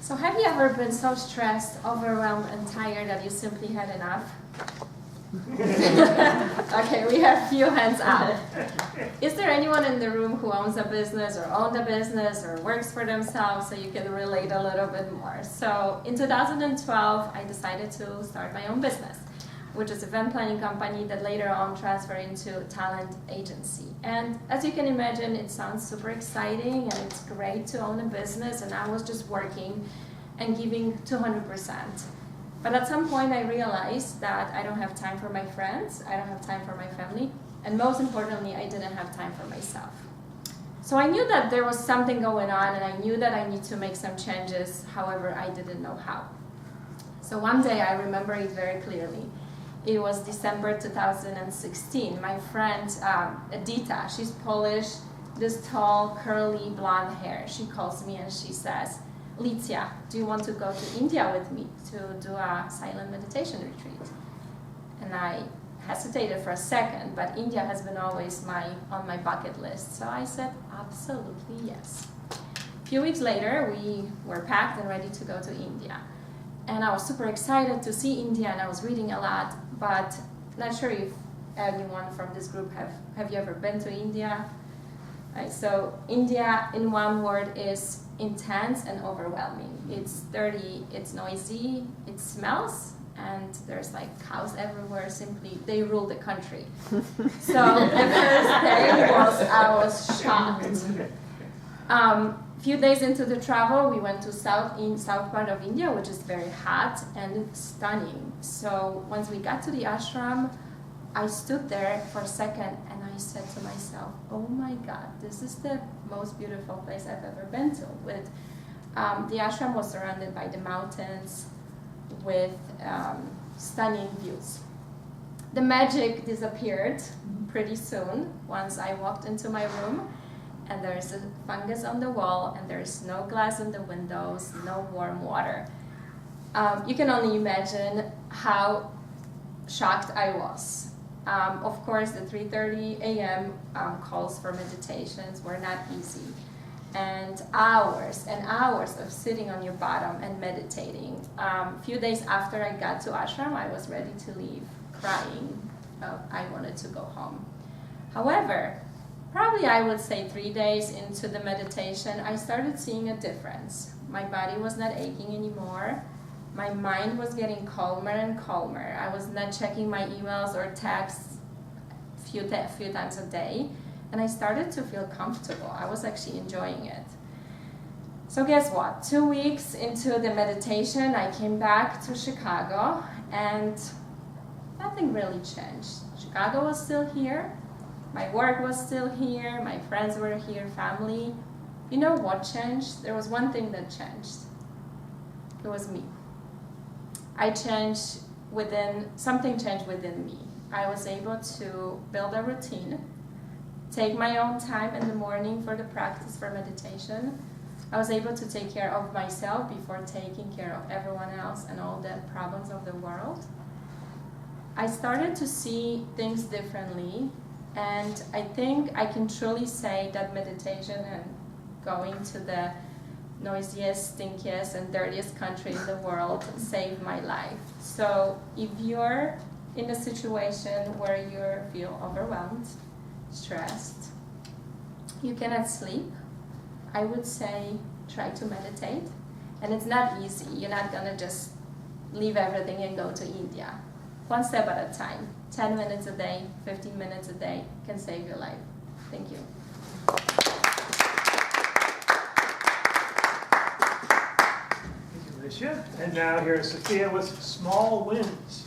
So have you ever been so stressed, overwhelmed, and tired that you simply had enough? Okay, we have few hands up. Is there anyone in the room who owns a business or owned a business or works for themselves, so you can relate a little bit more? So in 2012, I decided to start my own business, which is an event planning company that later on transferred into a talent agency. And as you can imagine, it sounds super exciting and it's great to own a business, and I was just working and giving 200%. But at some point I realized that I don't have time for my friends, I don't have time for my family, and most importantly, I didn't have time for myself. So I knew that there was something going on, and I knew that I need to make some changes, however, I didn't know how. So one day, I remember it very clearly. It was December 2016. My friend, Edita, she's Polish, this tall, curly, blonde hair. She calls me and she says, Alicja, do you want to go to India with me to do a silent meditation retreat? And I hesitated for a second, but India has been always on my bucket list. So I said, absolutely yes. A few weeks later, we were packed and ready to go to India. And I was super excited to see India, and I was reading a lot, but not sure if anyone from this group have you ever been to India? Right, so India, in one word, is intense and overwhelming. It's dirty, it's noisy, it smells, and there's like cows everywhere. Simply, they rule the country. So the first day I was shocked. Few days into the travel, we went to south part of India, which is very hot and stunning. So once we got to the ashram, I stood there for a second and I said to myself, oh my God, this is the most beautiful place I've ever been to. The ashram was surrounded by the mountains with stunning views. The magic disappeared pretty soon once I walked into my room, and there's a fungus on the wall, and there's no glass in the windows, no warm water. You can only imagine how shocked I was. Of course, the 3:30 a.m. Calls for meditations were not easy. And hours of sitting on your bottom and meditating. A few days after I got to ashram, I was ready to leave, crying. I wanted to go home. However, probably I would say 3 days into the meditation, I started seeing a difference. My body was not aching anymore. My mind was getting calmer and calmer. I was not checking my emails or texts a few times a day. And I started to feel comfortable. I was actually enjoying it. So guess what? 2 weeks into the meditation, I came back to Chicago, and nothing really changed. Chicago was still here. My work was still here. My friends were here, family. You know what changed? There was one thing that changed. It was me. Something changed within me. I was able to build a routine, take my own time in the morning for the practice for meditation. I was able to take care of myself before taking care of everyone else and all the problems of the world. I started to see things differently, and I think I can truly say that meditation and going to the noisiest, stinkiest, and dirtiest country in the world saved my life. So if you're in a situation where you feel overwhelmed, stressed, you cannot sleep, I would say try to meditate. And it's not easy. You're not gonna just leave everything and go to India. One step at a time. 10 minutes a day, 15 minutes a day can save your life. Thank you. Thank you, Alicia. And now here's Sophia with small wins.